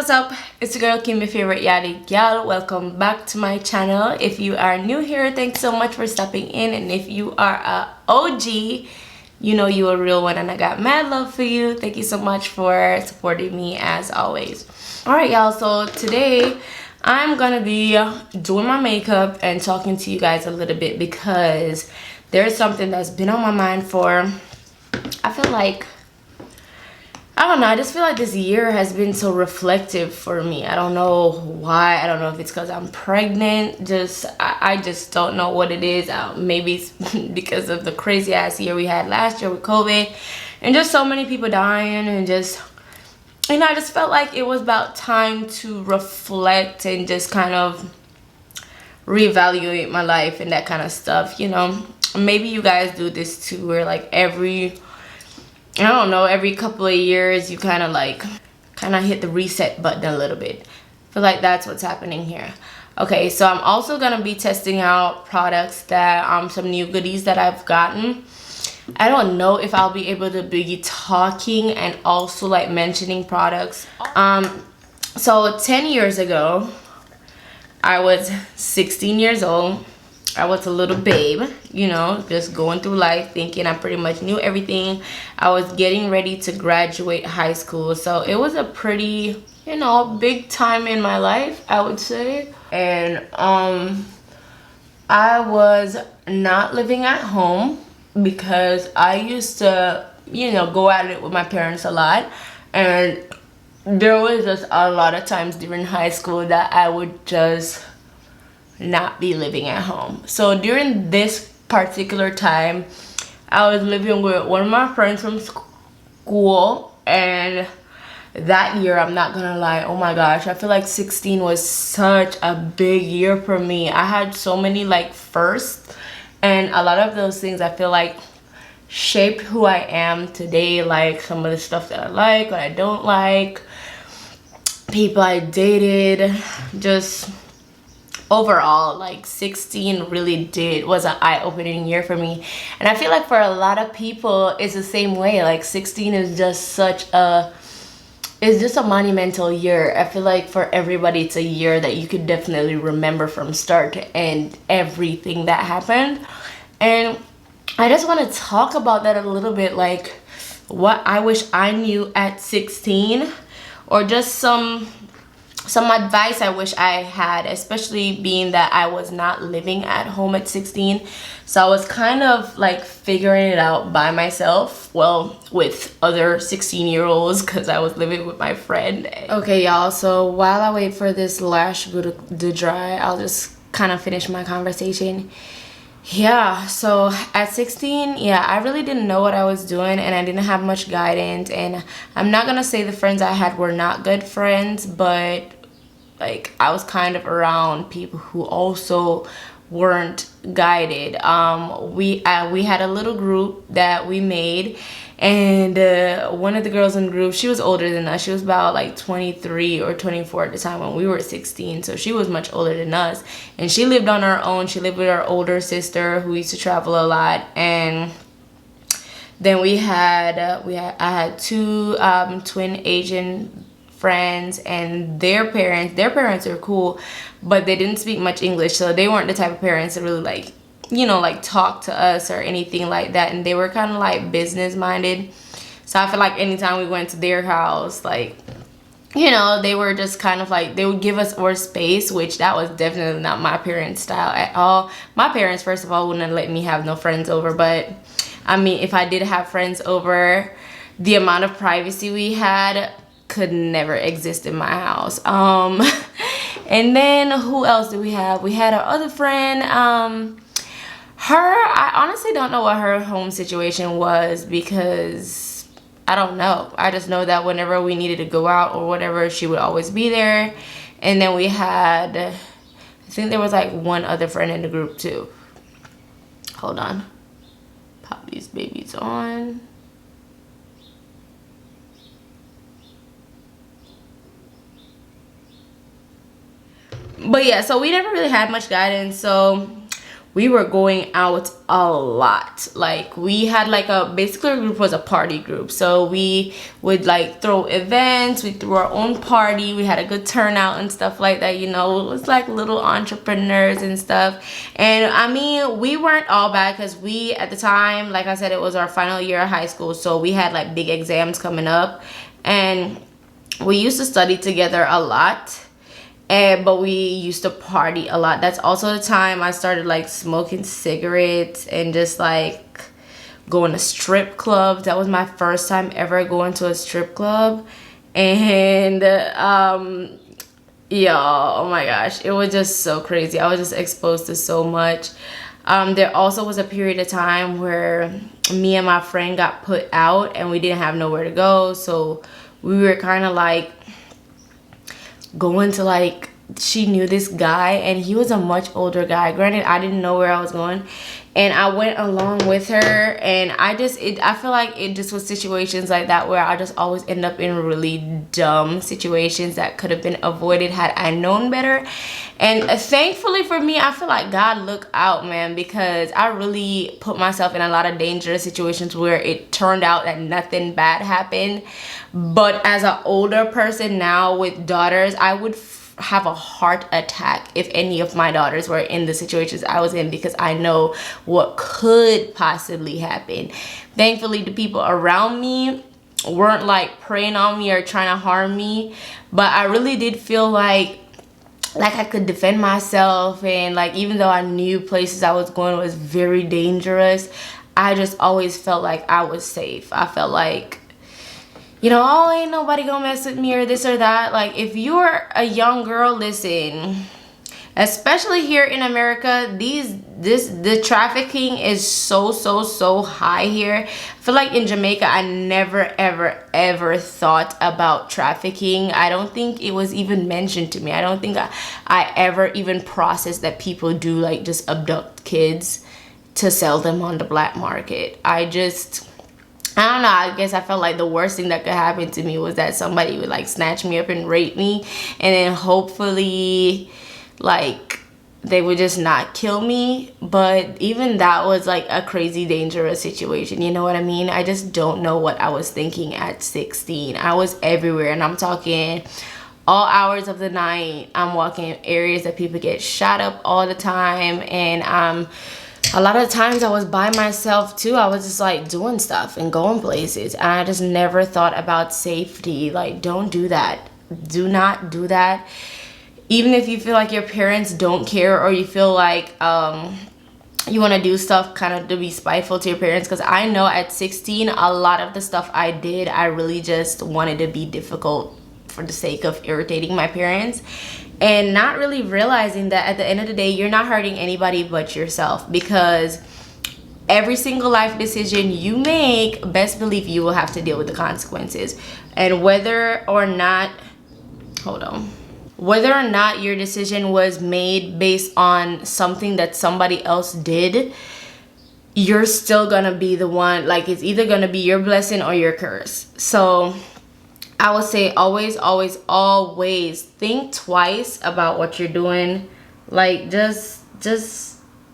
what's up? It's your girl Kim, your favorite yadi gal. Welcome back to my channel. If you are new here, thanks so much for stopping in, and if you are a OG, you know you a real one and I got mad love for you. Thank you so much for supporting me as always. All right, y'all, so today I'm gonna be doing my makeup and talking to you guys a little bit because there's something that's been on my mind for, I feel like, I don't know, I just feel like this year has been so reflective for me. I don't know why. I don't know if it's because I'm pregnant. I just don't know what it is. Maybe it's because of the crazy ass year we had last year with COVID and just so many people dying, and just, you know, I just felt like it was about time to reflect and just kind of reevaluate my life and that kind of stuff, you know. Maybe you guys do this too, where like every couple of years you kind of hit the reset button a little bit. I feel like that's what's happening here. Okay, so I'm also gonna be testing out products that some new goodies that I've gotten. I don't know if I'll be able to be talking and also like mentioning products. So 10 years ago I was 16 years old. I was a little babe, you know, just going through life thinking I pretty much knew everything. I was getting ready to graduate high school, so it was a pretty, you know, big time in my life, I would say. And I was not living at home because I used to, you know, go at it with my parents a lot, and there was just a lot of times during high school that I would just not be living at home. So during this particular time, I was living with one of my friends from school, and that year, I'm not gonna lie, oh my gosh, I feel like 16 was such a big year for me. I had so many like firsts, and a lot of those things I feel like shaped who I am today. Like some of the stuff that I like, what I don't like, people I dated, just overall, like 16 really was an eye-opening year for me. And I feel like for a lot of people it's the same way. Like 16 is just it's just a monumental year. I feel like for everybody it's a year that you could definitely remember from start to end, everything that happened. And I just want to talk about that a little bit, like what I wish I knew at 16, or just some advice I wish I had, especially being that I was not living at home at 16. So I was kind of like figuring it out by myself, well, with other 16-year-olds, because I was living with my friend. Okay, y'all, so while I wait for this lash to dry, I'll just kind of finish my conversation. Yeah, so at 16, yeah, I really didn't know what I was doing, and I didn't have much guidance. And I'm not gonna say the friends I had were not good friends, but like I was kind of around people who also weren't guided. We had a little group that we made, and one of the girls in the group, she was older than us. She was about like 23 or 24 at the time when we were 16, so she was much older than us, and she lived on her own. She lived with her older sister who used to travel a lot. And then I had two twin Asian friends, and their parents are cool, but they didn't speak much English, so they weren't the type of parents that really like, you know, like talk to us or anything like that. And they were kind of like business minded, so I feel like anytime we went to their house, like, you know, they were just kind of like, they would give us our space, which that was definitely not my parents' style at all. My parents, first of all, wouldn't let me have no friends over, but I mean, if I did have friends over, the amount of privacy we had could never exist in my house. And then who else do we have? We had our other friend. I honestly don't know what her home situation was, because I don't know. I just know that whenever we needed to go out or whatever, she would always be there. And then we had, I think there was like one other friend in the group too. Hold on. Pop these babies on. But yeah, so we never really had much guidance, so we were going out a lot. Like we had like basically our group was a party group, so we would like throw events, we threw our own party, we had a good turnout and stuff like that, you know. It was like little entrepreneurs and stuff. And I mean, we weren't all bad because we, at the time, like I said, it was our final year of high school, so we had like big exams coming up, and we used to study together a lot. But we used to party a lot. That's also the time I started like smoking cigarettes and just like going to strip clubs. That was my first time ever going to a strip club. And yeah, oh my gosh, it was just so crazy. I was just exposed to so much. There also was a period of time where me and my friend got put out and we didn't have nowhere to go, so we were kind of like going to like, she knew this guy and he was a much older guy. Granted, I didn't know where I was going, and I went along with her, and I feel like it just was situations like that where I just always end up in really dumb situations that could have been avoided had I known better. And thankfully for me, I feel like God looked out, man, because I really put myself in a lot of dangerous situations where it turned out that nothing bad happened. But as an older person now with daughters, I would have a heart attack if any of my daughters were in the situations I was in, because I know what could possibly happen. Thankfully, the people around me weren't like preying on me or trying to harm me, but I really did feel like I could defend myself, and like even though I knew places I was going was very dangerous, I just always felt like I was safe. I felt like, you know, oh, ain't nobody gonna mess with me or this or that. Like, if you're a young girl, listen, especially here in America, the trafficking is so high here. I feel like in Jamaica, I never ever thought about trafficking. I don't think it was even mentioned to me. I don't think I ever even processed that people do like just abduct kids to sell them on the black market. I don't know, I guess I felt like the worst thing that could happen to me was that somebody would like snatch me up and rape me, and then hopefully like they would just not kill me. But even that was like a crazy dangerous situation, you know what I mean? I just don't know what I was thinking at 16. I was everywhere, and I'm talking all hours of the night. I'm walking in areas that people get shot up all the time, and a lot of times I was by myself too. I was just like doing stuff and going places, and I just never thought about safety. Like, don't do that. Do not do that. Even if you feel like your parents don't care, or you feel like you want to do stuff kind of to be spiteful to your parents, because I know at 16 a lot of the stuff I did, I really just wanted to be difficult for the sake of irritating my parents, and not really realizing that at the end of the day, you're not hurting anybody but yourself, because every single life decision you make, best believe you will have to deal with the consequences. And whether or not your decision was made based on something that somebody else did, you're still gonna be the one, like, it's either gonna be your blessing or your curse. So I would say always think twice about what you're doing. Like, just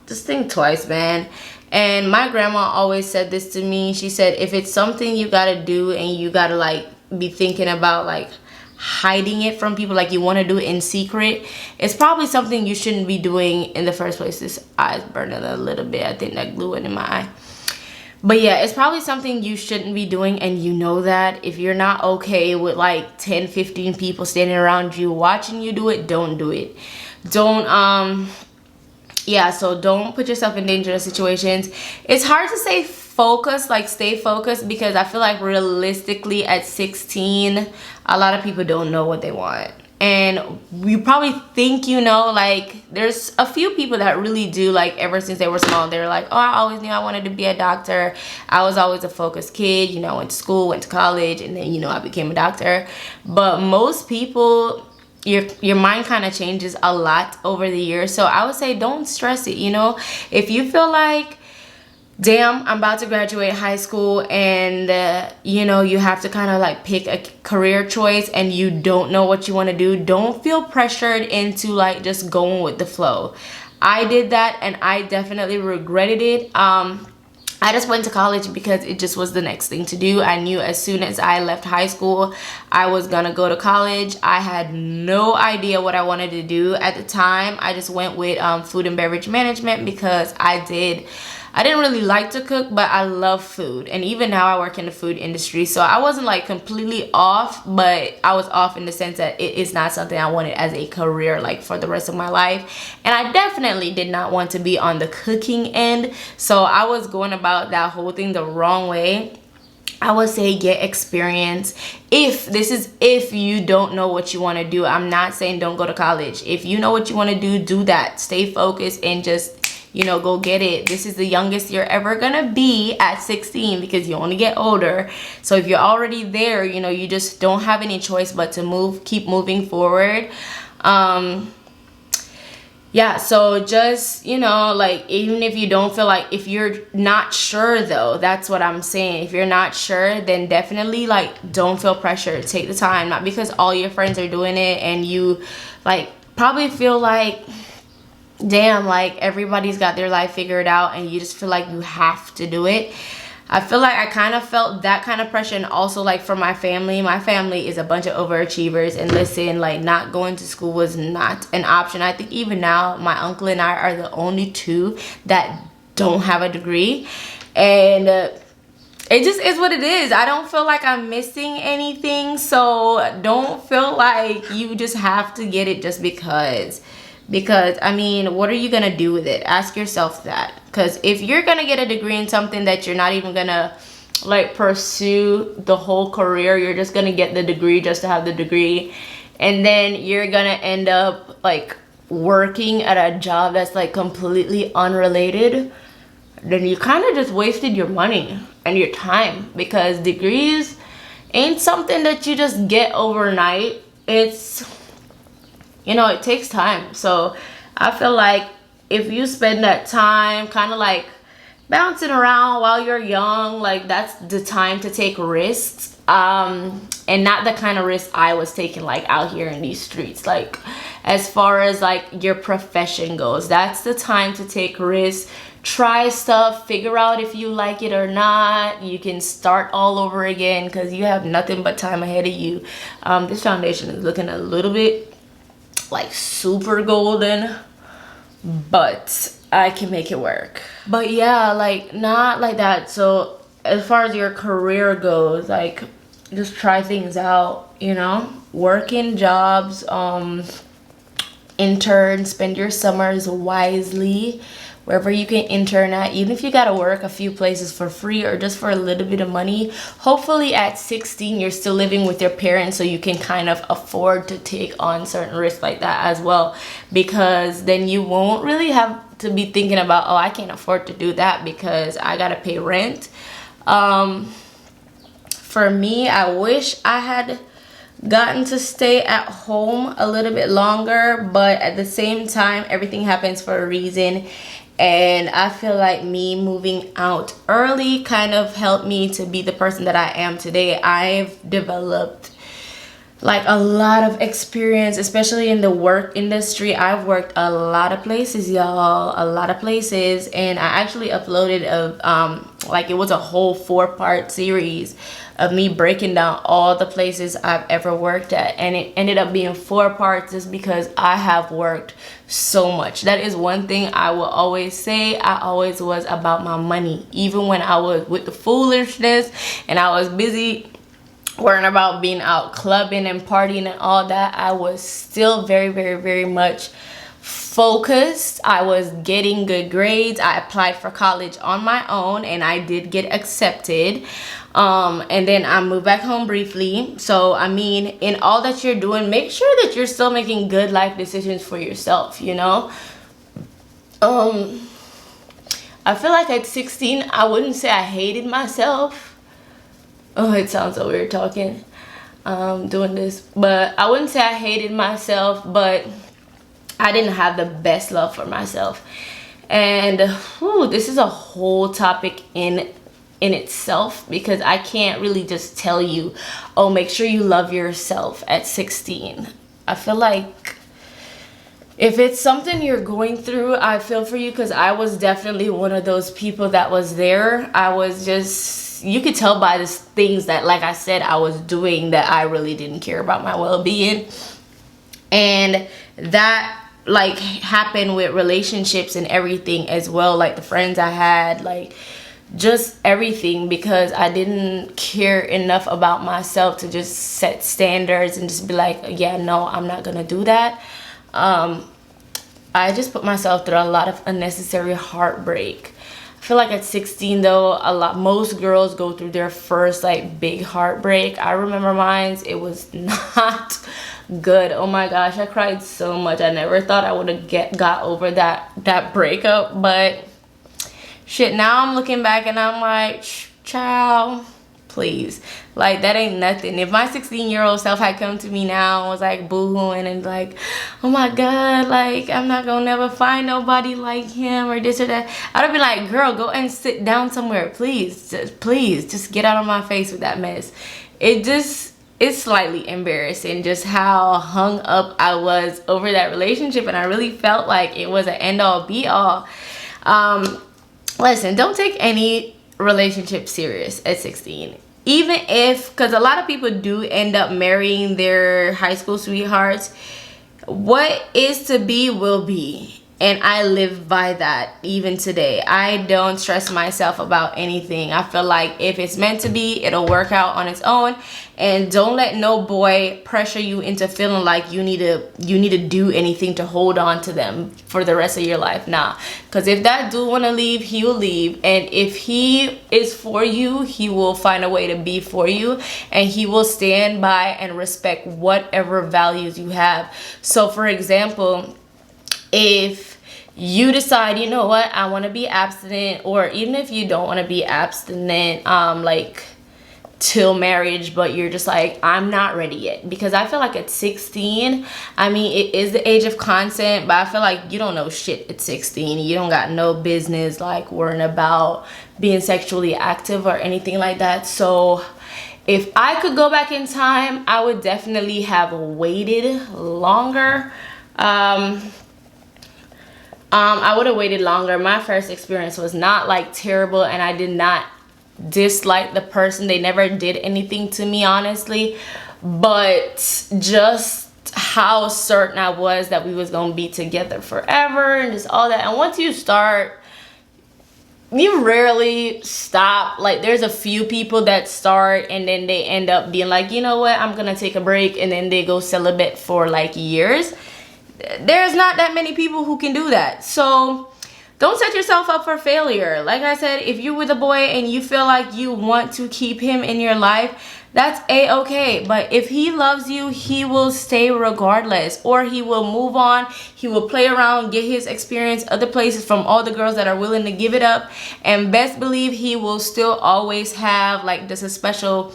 think twice, man. And my grandma always said this to me. She said, if it's something you gotta do and you gotta like be thinking about like hiding it from people, like you want to do it in secret, it's probably something you shouldn't be doing in the first place. This eye's burning a little bit. I think that glue went in my eye. But yeah, it's probably something you shouldn't be doing, and you know that. If you're not okay with like 10-15 people standing around you watching you do it, don't do it. So don't put yourself in dangerous situations. It's hard to say stay focused, because I feel like realistically at 16 a lot of people don't know what they want, and you probably think, you know, like there's a few people that really do, like ever since they were small they're like, oh, I always knew I wanted to be a doctor. I was always a focused kid, you know, went to school, went to college, and then, you know, I became a doctor. But most people, your mind kind of changes a lot over the years, so I would say don't stress it. You know, if you feel like, damn, I'm about to graduate high school, and you know, you have to kind of like pick a career choice and you don't know what you want to do, don't feel pressured into like just going with the flow. I did that and I definitely regretted it. I just went to college because it just was the next thing to do. I knew as soon as I left high school, I was gonna go to college. I had no idea what I wanted to do at the time. I just went with food and beverage management because I didn't really like to cook, but I love food. And even now I work in the food industry. So I wasn't like completely off, but I was off in the sense that it is not something I wanted as a career like for the rest of my life. And I definitely did not want to be on the cooking end. So I was going about that whole thing the wrong way. I would say get experience. If you don't know what you want to do. I'm not saying don't go to college. If you know what you want to do that. Stay focused and just, go get it. This is the youngest you're ever gonna be at 16 because you only get older. So if you're already there, you just don't have any choice but to keep moving forward. Yeah, so just, like, even if you don't feel like, if you're not sure though, that's what I'm saying. If you're not sure, then definitely like don't feel pressure. Take the time, not because all your friends are doing it and you like probably feel like, damn, like everybody's got their life figured out and you just feel like you have to do it. I feel like I kind of felt that kind of pressure, and also like from my family. My family is a bunch of overachievers, and listen, like not going to school was not an option. I think even now my uncle and I are the only two that don't have a degree, and it just is what it is. I don't feel like I'm missing anything, so don't feel like you just have to get it just because I mean, what are you gonna do with it? Ask yourself that. Because if you're gonna get a degree in something that you're not even gonna like pursue the whole career, you're just gonna get the degree just to have the degree, and then you're gonna end up like working at a job that's like completely unrelated, then you kind of just wasted your money and your time, because degrees ain't something that you just get overnight. It's, it takes time. So I feel like if you spend that time kind of like bouncing around while you're young, like that's the time to take risks, and not the kind of risks I was taking like out here in these streets. Like as far as like your profession goes, that's the time to take risks, try stuff, figure out if you like it or not. You can start all over again because you have nothing but time ahead of you. This foundation is looking a little bit like super golden, but I can make it work. But yeah, like not like that. So as far as your career goes, like just try things out, work in jobs, intern, spend your summers wisely wherever you can intern at, even if you gotta work a few places for free or just for a little bit of money. Hopefully at 16 you're still living with your parents, so you can kind of afford to take on certain risks like that as well, because then you won't really have to be thinking about, oh, I can't afford to do that because I gotta pay rent. For me, I wish I had gotten to stay at home a little bit longer, but at the same time everything happens for a reason. And I feel like me moving out early kind of helped me to be the person that I am today. I've developed like a lot of experience, especially in the work industry. I've worked a lot of places, y'all, a lot of places. And I actually uploaded like it was a whole 4-part series of me breaking down all the places I've ever worked at, and it ended up being 4 parts just because I have worked so much. That is one thing I will always say. I always was about my money, even when I was with the foolishness and I was busy worrying about being out clubbing and partying and all that. I was still very, very, very much focused. I was getting good grades. I applied for college on my own and I did get accepted. And then I moved back home briefly. So I mean, in all that you're doing, make sure that you're still making good life decisions for yourself, I feel like at 16 I wouldn't say I hated myself. Oh, it sounds so weird talking doing this, but I wouldn't say I hated myself, but I didn't have the best love for myself. And this is a whole topic in itself, because I can't really just tell you, oh, make sure you love yourself at 16. I feel like If it's something you're going through, I feel for you, because I was definitely one of those people that was there. I was just, you could tell by the things that, like I said, I was doing, that I really didn't care about my well-being. And that like happened with relationships and everything as well, like the friends I had, like just everything, because I didn't care enough about myself to just set standards and just be like, yeah, no, I'm not gonna do that. I just put myself through a lot of unnecessary heartbreak. I feel like at 16 though, most girls go through their first like big heartbreak. I remember mine, it was not good. Oh my gosh, I cried so much. I never thought I would have got over that breakup, but shit, now I'm looking back and I'm like, child, please, like that ain't nothing. If my 16-year-old self had come to me now and was like boo-hooing and like, oh my god, like I'm not gonna never find nobody like him or this or that, I'd be like, girl, go and sit down somewhere, please, just get out of my face with that mess. It's slightly embarrassing just how hung up I was over that relationship, and I really felt like it was an end-all be-all. Listen, don't take any relationship serious at 16. Even if, because a lot of people do end up marrying their high school sweethearts. What is to be will be. And I live by that even today. I don't stress myself about anything. I feel like if it's meant to be, it'll work out on its own. And don't let no boy pressure you into feeling like you need to do anything to hold on to them for the rest of your life. Nah, because if that dude want to leave, he will leave. And if he is for you, he will find a way to be for you, and he will stand by and respect whatever values you have. So for example, if you decide, you know what, I want to be abstinent, or even if you don't want to be abstinent like till marriage, but you're just like, I'm not ready yet, because I feel like at 16, I mean, it is the age of consent, but I feel like you don't know shit at 16. You don't got no business like worrying about being sexually active or anything like that. So if I could go back in time, I would definitely have waited longer. I would have waited longer. My first experience was not like terrible, and I did not dislike the person. They never did anything to me, honestly, but just how certain I was that we was gonna be together forever and just all that. And once you start, you rarely stop. Like there's a few people that start and then they end up being like, you know what, I'm gonna take a break, and then they go celibate for like years. There's not that many people who can do that. So don't set yourself up for failure. Like I said, if you're with a boy and you feel like you want to keep him in your life, that's a-okay. But if he loves you, he will stay regardless, or he will move on. He will play around, get his experience other places from all the girls that are willing to give it up, and best believe he will still always have like just a special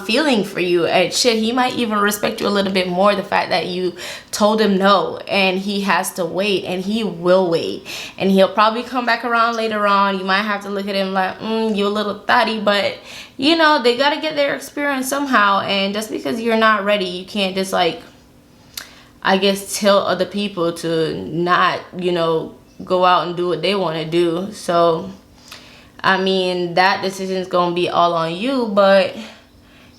feeling for you. And shit, he might even respect you a little bit more, the fact that you told him no, and he has to wait, and he will wait, and he'll probably come back around later on. You might have to look at him like, you a little thotty, but you know, they got to get their experience somehow. And just because you're not ready, you can't just like, I guess, tell other people to not, you know, go out and do what they want to do. So I mean, that decision is gonna be all on you. But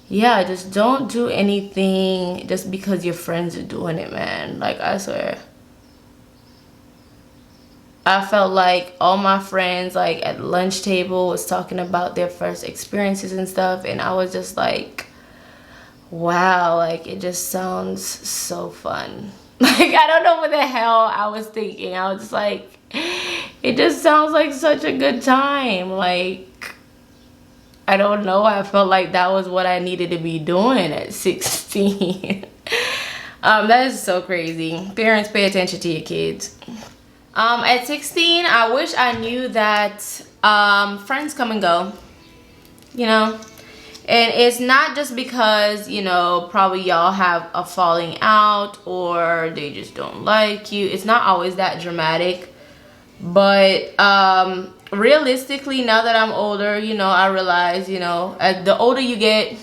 yeah, just don't do anything just because your friends are doing it, man. Like, I swear, I felt like all my friends, like at lunch table, was talking about their first experiences and stuff, and I was just like, wow, like it just sounds so fun. Like, I don't know what the hell I was thinking. I was just like, it just sounds like such a good time. Like, I don't know. I felt like that was what I needed to be doing at 16. That is so crazy. Parents, pay attention to your kids. At 16, I wish I knew that friends come and go, you know. And it's not just because, you know, probably y'all have a falling out or they just don't like you. It's not always that dramatic. But realistically, now that I'm older, you know, I realize, you know, the older you get,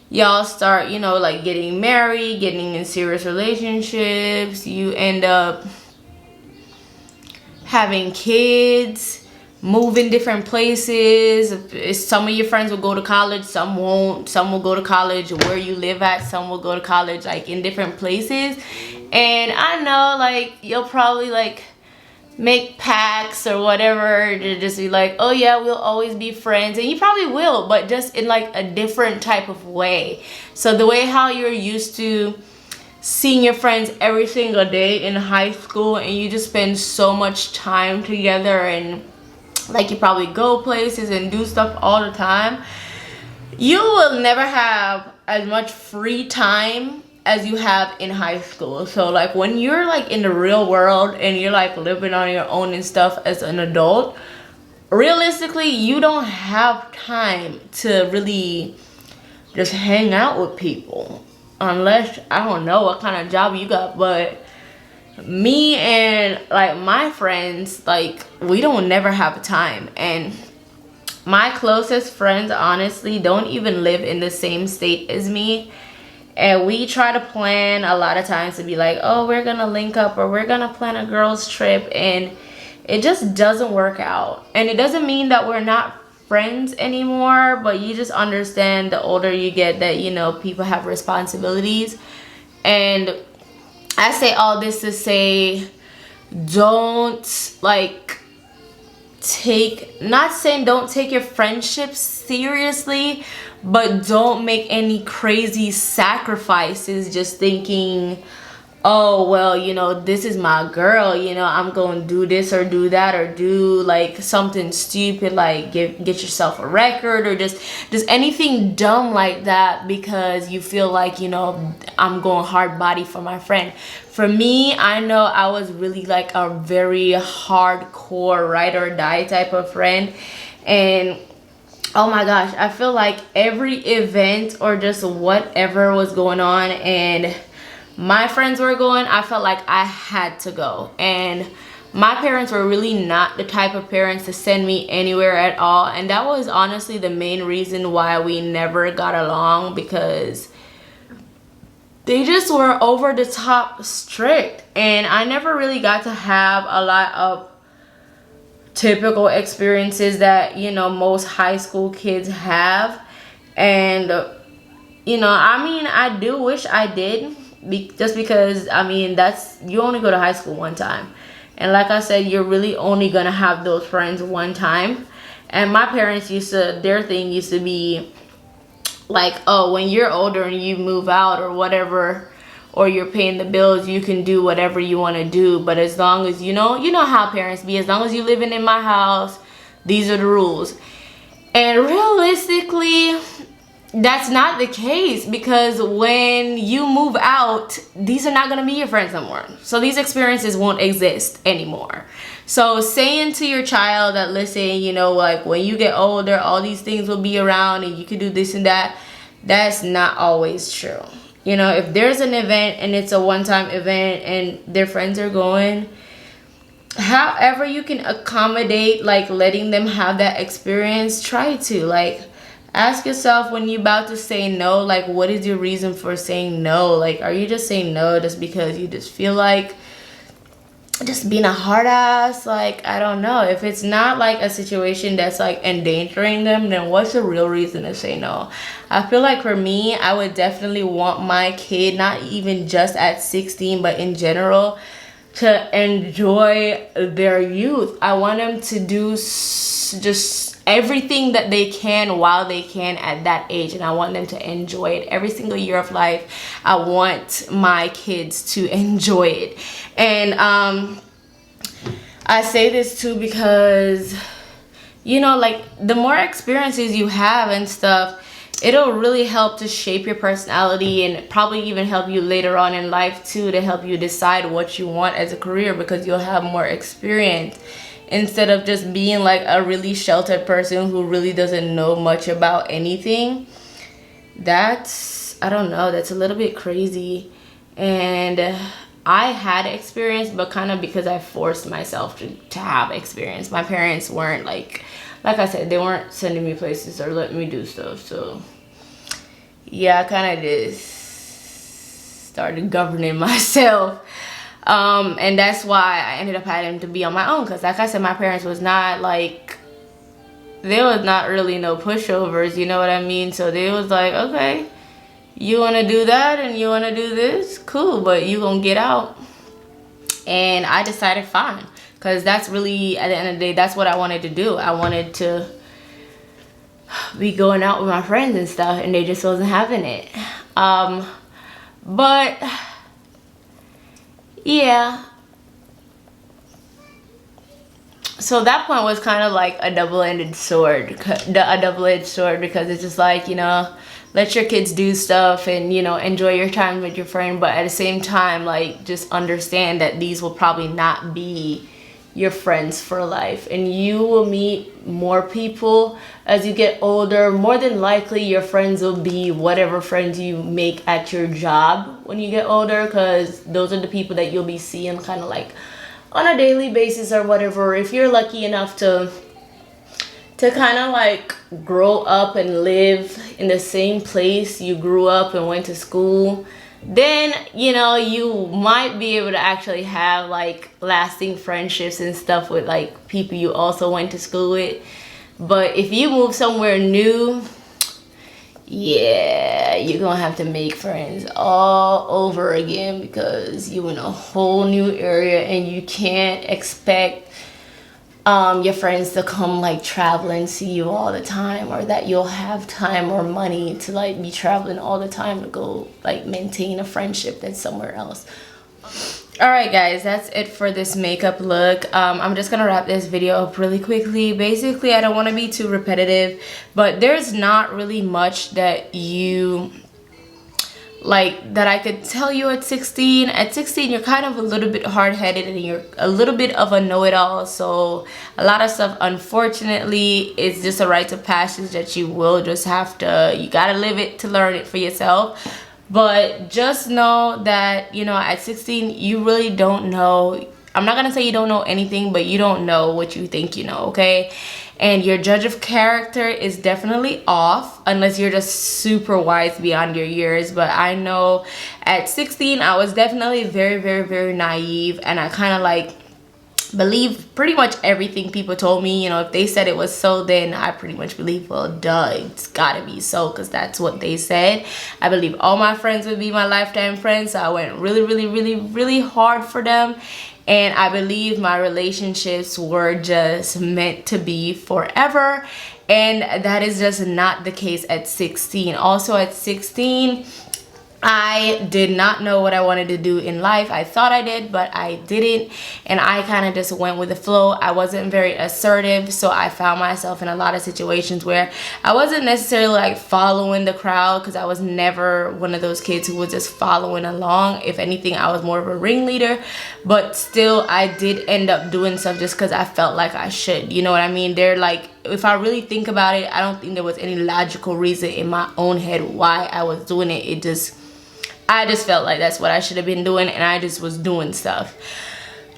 y'all start, you know, like getting married, getting in serious relationships. You end up having kids, moving different places. Some of your friends will go to college, some won't. Some will go to college where you live at, some will go to college like in different places. And I know like you'll probably like make pacts or whatever to just be like, oh yeah, we'll always be friends. And you probably will, but just in like a different type of way. So the way how you're used to seeing your friends every single day in high school, and you just spend so much time together, and like you probably go places and do stuff all the time, you will never have as much free time as you have in high school. So like when you're like in the real world and you're like living on your own and stuff as an adult, realistically you don't have time to really just hang out with people, unless I don't know what kind of job you got. But me and like my friends, like we don't never have time. And my closest friends honestly don't even live in the same state as me, and we try to plan a lot of times to be like, oh, we're gonna link up or we're gonna plan a girls trip, and it just doesn't work out. And it doesn't mean that we're not friends anymore, but you just understand the older you get that, you know, people have responsibilities. And I say all this to say, don't like not saying don't take your friendships seriously, but don't make any crazy sacrifices just thinking, oh well, you know, this is my girl, you know, I'm going to do this or do that, or do like something stupid like get yourself a record, or just anything dumb like that because you feel like, you know, I'm going hard body for my friend. For me, I know I was really like a very hardcore ride or die type of friend, and oh my gosh, I feel like every event or just whatever was going on and my friends were going, I felt like I had to go. And my parents were really not the type of parents to send me anywhere at all, and that was honestly the main reason why we never got along, because they just were over the top strict, and I never really got to have a lot of typical experiences that, you know, most high school kids have. And you know, I mean, I do wish I did, just because I mean, that's, you only go to high school one time, and like I said, you're really only gonna have those friends one time. And my parents their thing used to be like, oh, when you're older and you move out or whatever, or you're paying the bills, you can do whatever you want to do, but as long as you know how parents be, as long as you're living in my house, these are the rules. And realistically, that's not the case, because when you move out, these are not going to be your friends no more. So these experiences won't exist anymore. So saying to your child that, listen, you know, like when you get older, all these things will be around and you can do this and that, that's not always true. You know, if there's an event and it's a one-time event and their friends are going, however you can accommodate like letting them have that experience, try to like ask yourself when you're about to say no, like what is your reason for saying no? Like, are you just saying no just because you just feel like just being a hard ass? Like, I don't know. If it's not like a situation that's like endangering them, then what's the real reason to say no? I feel like for me, I would definitely want my kid, not even just at 16, but in general, to enjoy their youth. I want them to do just everything that they can while they can at that age, and I want them to enjoy it every single year of life. I want my kids to enjoy it. And I say this too because, you know, like the more experiences you have and stuff, it'll really help to shape your personality, and probably even help you later on in life too, to help you decide what you want as a career, because you'll have more experience instead of just being like a really sheltered person who really doesn't know much about anything. That's, I don't know, that's a little bit crazy. And I had experience, but kind of because I forced myself to have experience. My parents weren't like I said, they weren't sending me places or letting me do stuff. So yeah, I kind of just started governing myself. And that's why I ended up having to be on my own, because like I said, my parents was not like, there was not really no pushovers, you know what I mean? So they was like, okay, you want to do that and you want to do this, cool, but you gonna get out. And I decided fine, because that's really, at the end of the day, that's what I wanted to do. I wanted to be going out with my friends and stuff, and they just wasn't having it. But yeah, so that point was kind of like a double-edged sword, because it's just like, you know, let your kids do stuff and, you know, enjoy your time with your friend, but at the same time, like, just understand that these will probably not be your friends for life, and you will meet more people as you get older. More than likely your friends will be whatever friends you make at your job when you get older, because those are the people that you'll be seeing kind of like on a daily basis or whatever. If you're lucky enough to kind of like grow up and live in the same place you grew up and went to school, then, you know, you might be able to actually have like lasting friendships and stuff with like people you also went to school with. But if you move somewhere new, yeah, you're gonna have to make friends all over again, because you're in a whole new area and you can't expect your friends to come like travel and see you all the time, or that you'll have time or money to like be traveling all the time to go like maintain a friendship that's somewhere else. All right guys, that's it for this makeup look. I'm just gonna wrap this video up really quickly. Basically, I don't want to be too repetitive, but there's not really much that you like that I could tell you at 16. At 16, you're kind of a little bit hard-headed and you're a little bit of a know-it-all. So a lot of stuff, unfortunately, is just a rite of passage that you will just have to, you gotta live it to learn it for yourself. But just know that, you know, at 16, you really don't know. I'm not gonna say you don't know anything, but you don't know what you think you know, okay? And your judge of character is definitely off, unless you're just super wise beyond your years. But I know at 16, I was definitely very, very, very naive, and I kind of like believe pretty much everything people told me. You know, if they said it was so, then I pretty much believe, well, duh, it's gotta be so, because that's what they said. I believe all my friends would be my lifetime friends, so I went really, really, really, really hard for them. And I believe my relationships were just meant to be forever, and that is just not the case at 16. Also at 16, I did not know what I wanted to do in life. I thought I did, but I didn't, and I kind of just went with the flow. I wasn't very assertive, so I found myself in a lot of situations where I wasn't necessarily like following the crowd, because I was never one of those kids who was just following along. If anything, I was more of a ringleader, but still I did end up doing stuff just because I felt like I should, you know what I mean? They're like, if I really think about it, I don't think there was any logical reason in my own head why I was doing it. I just felt like that's what I should have been doing, and I just was doing stuff.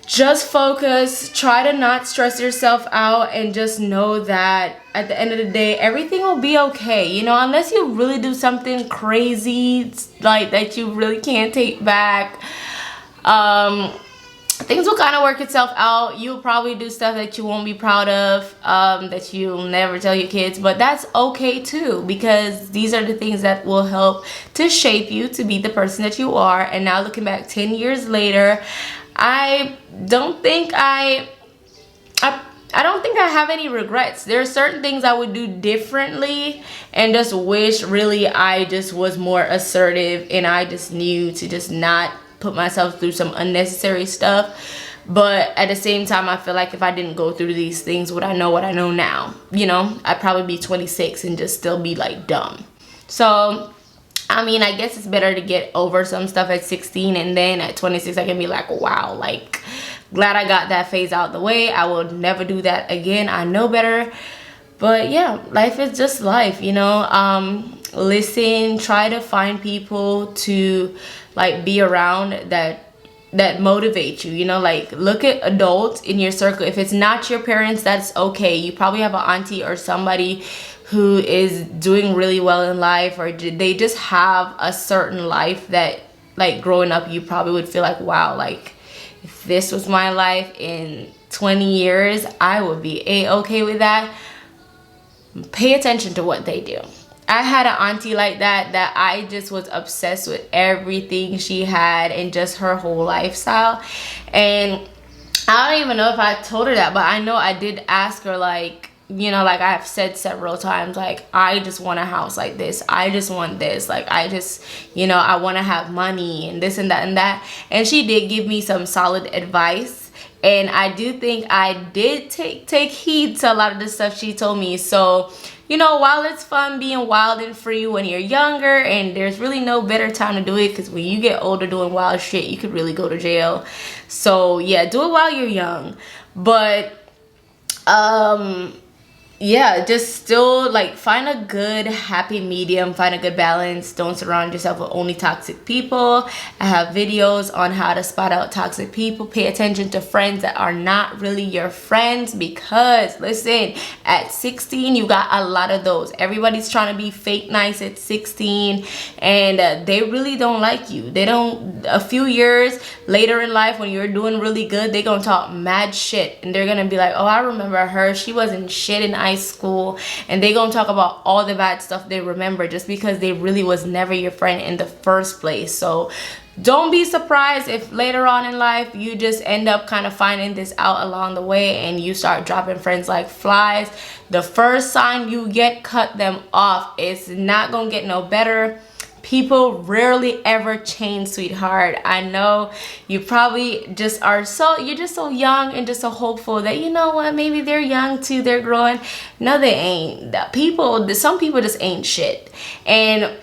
Just focus, try to not stress yourself out, and just know that at the end of the day, everything will be okay. You know, unless you really do something crazy, like that you really can't take back, things will kind of work itself out. You'll probably do stuff that you won't be proud of, that you'll never tell your kids, but that's okay too, because these are the things that will help to shape you to be the person that you are. And now looking back 10 years later, I don't think I have any regrets. There are certain things I would do differently, and just wish really I just was more assertive, and I just knew to just not put myself through some unnecessary stuff. But at the same time, I feel like if I didn't go through these things, would I know what I know now? You know, I'd probably be 26 and just still be like dumb. So I mean, I guess it's better to get over some stuff at 16, and then at 26 I can be like, wow, like, glad I got that phase out the way. I will never do that again. I know better. But yeah, life is just life, you know. Listen, try to find people to like be around that motivate you, you know. Like, look at adults in your circle. If it's not your parents, that's okay. You probably have an auntie or somebody who is doing really well in life, or they just have a certain life that, like, growing up you probably would feel like, wow, like if this was my life in 20 years, I would be a-okay with that. Pay attention to what they do. I had an auntie like that I just was obsessed with everything she had and just her whole lifestyle. And I don't even know if I told her that, but I know I did ask her, like, you know, like I've said several times, like, I just want a house like this. I just want this. Like, I just, you know, I want to have money and this and that and that. And she did give me some solid advice. And I do think I did take heed to a lot of the stuff she told me. So, you know, while it's fun being wild and free when you're younger, and there's really no better time to do it, because when you get older doing wild shit, you could really go to jail. So yeah, do it while you're young. But yeah, just still, like, find a good happy medium, find a good balance. Don't surround yourself with only toxic people. I have videos on how to spot out toxic people. Pay attention to friends that are not really your friends, because listen, at 16 you got a lot of those. Everybody's trying to be fake nice at 16, and they really don't like you. They don't. A few years later in life, when you're doing really good, they're gonna talk mad shit, and they're gonna be like, oh, I remember her, she wasn't shit in high school. And they gonna talk about all the bad stuff they remember, just because they really was never your friend in the first place. So don't be surprised if later on in life you just end up kind of finding this out along the way, and you start dropping friends like flies. The first sign you get, cut them off. It's not gonna get no better. People rarely ever change, sweetheart. I know you probably just are you're just so young and just so hopeful that, you know what, maybe they're young too, they're growing. No, they ain't. Some people just ain't shit. And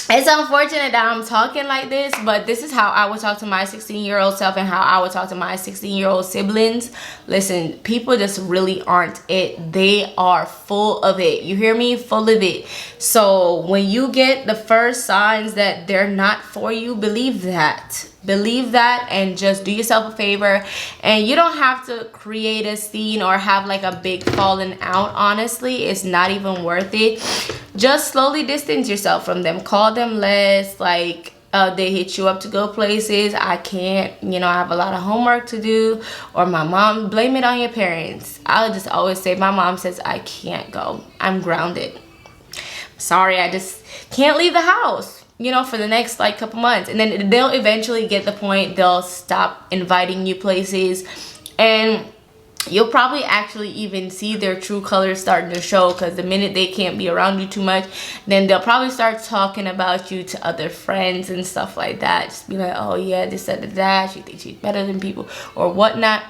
it's unfortunate that I'm talking like this, but this is how I would talk to my 16-year-old self, and how I would talk to my 16-year-old siblings. Listen, people just really aren't it. They are full of it. You hear me? Full of it. So when you get the first signs that they're not for you, believe that. Believe that, and just do yourself a favor. And you don't have to create a scene or have like a big falling out. Honestly, it's not even worth it. Just slowly distance yourself from them. Call them less. Like, they hit you up to go places. I can't, you know, I have a lot of homework to do. Or my mom, blame it on your parents. I'll just always say, my mom says I can't go. I'm grounded. Sorry, I just can't leave the house, you know, for the next like couple months. And then they'll eventually get the point. They'll stop inviting you places, and you'll probably actually even see their true colors starting to show, because the minute they can't be around you too much, then they'll probably start talking about you to other friends and stuff like that. Just be like, oh yeah, this, that, she thinks she's better than people or whatnot.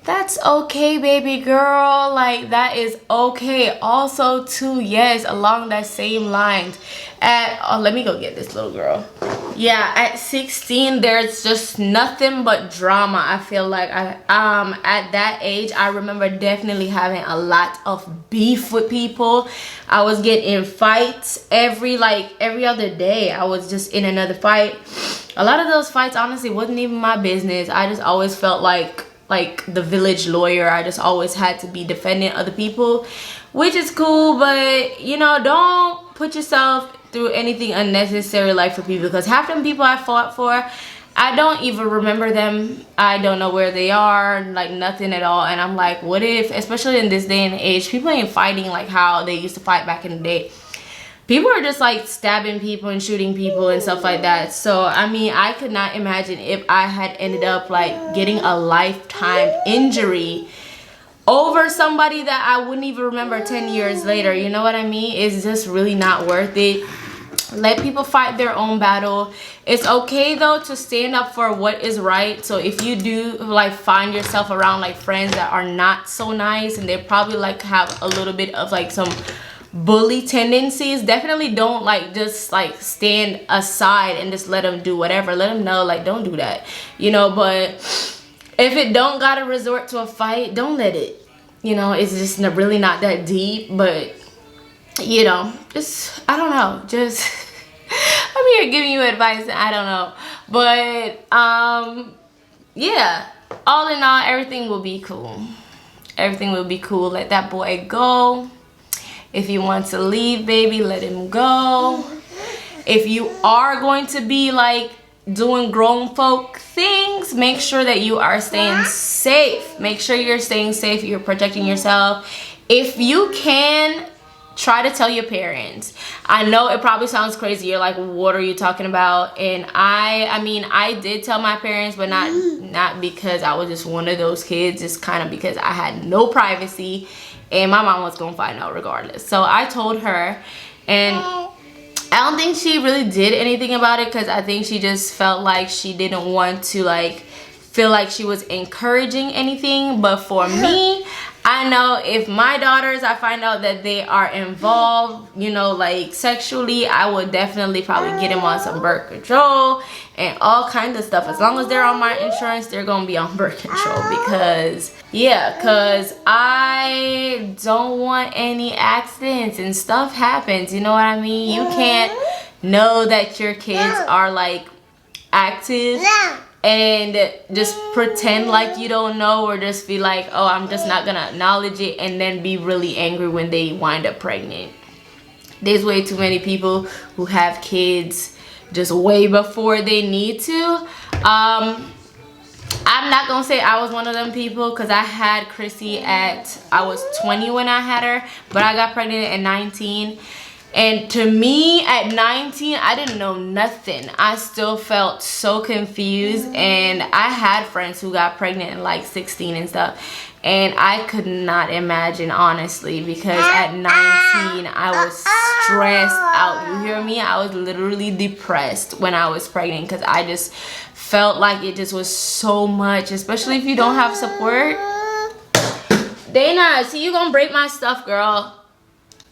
That's okay, baby girl. Like, that is okay. Also too, yes, along that same lines, let me go get this little girl. Yeah, at 16 there's just nothing but drama. I feel like at that age, I remember definitely having a lot of beef with people. I was getting in fights every other day. I was just in another fight. A lot of those fights honestly wasn't even my business. I just always felt like the village lawyer. I just always had to be defending other people, which is cool, but you know, don't put yourself through anything unnecessary like for people, because half them people I fought for, I don't even remember them. I don't know where they are, like nothing at all. And I'm like, what if, especially in this day and age, people ain't fighting like how they used to fight back in the day. People are just like stabbing people and shooting people and stuff like that. So I mean, I could not imagine if I had ended up like getting a lifetime injury over somebody that I wouldn't even remember 10 years later. You know what I mean? It's just really not worth it. Let people fight their own battle. It's okay though to stand up for what is right. So if you do like find yourself around like friends that are not so nice, and they probably like have a little bit of like some bully tendencies, definitely don't like just like stand aside and just let them do whatever. Let them know, like, don't do that, you know. But if it don't gotta resort to a fight, don't let it, you know. It's just really not that deep. But you know, just, I don't know, just I'm here giving you advice. I don't know, but yeah, all in all, everything will be cool. Everything will be cool. Let that boy go. If you want to leave, baby, let him go. If you are going to be like doing grown folk things, make sure that you are staying safe. Make sure you're staying safe, you're protecting yourself. If you can, try to tell your parents. I know it probably sounds crazy. You're like, what are you talking about? And I mean, I did tell my parents, but not because I was just one of those kids. Just kind of because I had no privacy and my mom was gonna find out regardless. So I told her, and I don't think she really did anything about it, because I think she just felt like she didn't want to like feel like she was encouraging anything. But for me, I know if my daughters, I find out that they are involved, you know, like sexually, I would definitely probably get them on some birth control and all kinds of stuff. As long as they're on my insurance, they're gonna be on birth control, because I don't want any accidents and stuff happens, you know what I mean? You can't know that your kids are like active and just pretend like you don't know, or just be like, oh, I'm just not gonna acknowledge it, and then be really angry when they wind up pregnant. There's way too many people who have kids just way before they need to. I'm not gonna say I was one of them people, because I had Chrissy I was 20 when I had her, but I got pregnant at 19. And to me, at 19, I didn't know nothing. I still felt so confused. And I had friends who got pregnant at like 16 and stuff. And I could not imagine, honestly, because at 19, I was stressed out. You hear me? I was literally depressed when I was pregnant, because I just felt like it just was so much, especially if you don't have support. Dana, see, you gonna break my stuff, girl.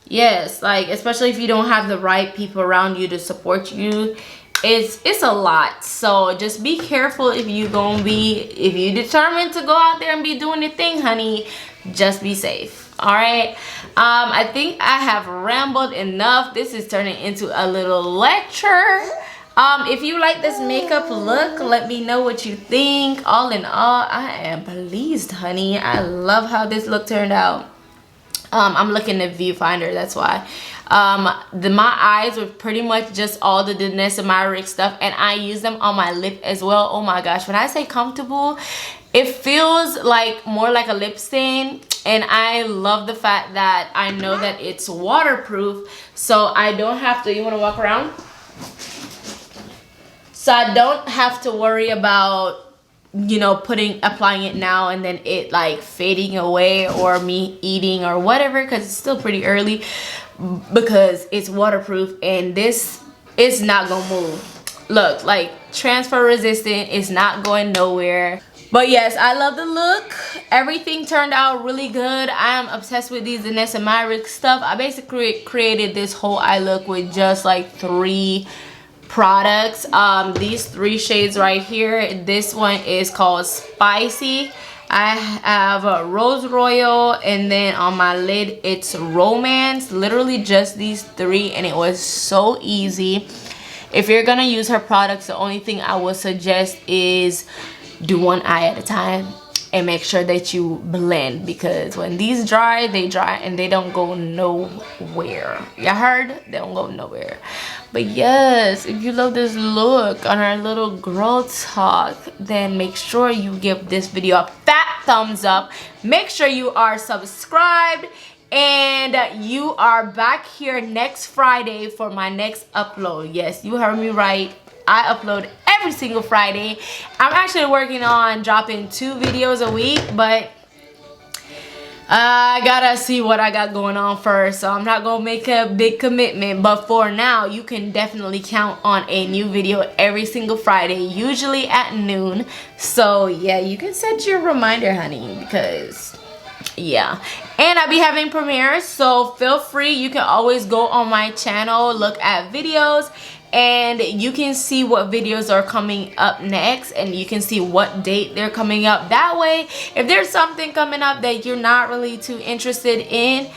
Yes, like, especially if you don't have the right people around you to support you, it's a lot. So just be careful if you determined to go out there and be doing your thing, honey. Just be safe. All right. I think I have rambled enough. This is turning into a little lecture. If you like this makeup look, let me know what you think. All in all, I am pleased, honey. I love how this look turned out. I'm looking at viewfinder, that's why. My eyes were pretty much just all the Danessa Myrick stuff, and I use them on my lip as well. Oh my gosh, when I say comfortable, it feels like more like a lip stain. And I love the fact that I know that it's waterproof, so I don't have to. You want to walk around? So I don't have to worry about, you know, applying it now and then it like fading away, or me eating or whatever, because it's still pretty early, because it's waterproof and this is not gonna move. Look, like transfer resistant, it's not going nowhere. But yes, I love the look. Everything turned out really good. I am obsessed with these Danessa Myrick stuff. I basically created this whole eye look with just like 3 products. These 3 shades right here. This one is called Spicy. I have Rose Royal, and then on my lid it's Romance. Literally just these 3, and it was so easy. If you're gonna use her products, the only thing I would suggest is do one eye at a time and make sure that you blend, because when these dry, they dry and they don't go nowhere. You heard? They don't go nowhere. But yes, if you love this look on our little girl talk, then make sure you give this video a fat thumbs up. Make sure you are subscribed, and you are back here next Friday for my next upload. Yes, you heard me right. I upload every single Friday. I'm actually working on dropping 2 videos a week, but I gotta see what I got going on first, so I'm not gonna make a big commitment. But for now, you can definitely count on a new video every single Friday, usually at noon. So yeah, you can set your reminder, honey, because yeah. And I'll be having premieres, so feel free. You can always go on my channel, look at videos, and you can see what videos are coming up next, and you can see what date they're coming up. That way, if there's something coming up that you're not really too interested in,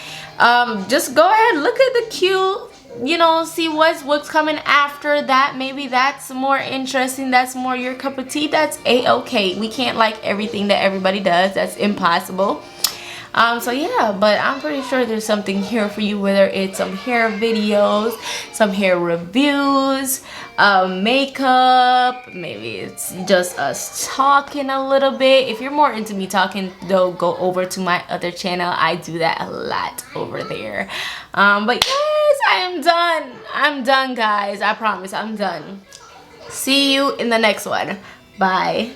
just go ahead, look at the queue, you know, see what's coming after that. Maybe that's more interesting, that's more your cup of tea. That's a-okay. We can't like everything that everybody does. That's impossible. So yeah, but I'm pretty sure there's something here for you, whether it's some hair videos, some hair reviews, makeup, maybe it's just us talking a little bit. If you're more into me talking though, go over to my other channel. I do that a lot over there. But yes, I am done. I'm done, guys. I promise I'm done. See you in the next one. Bye.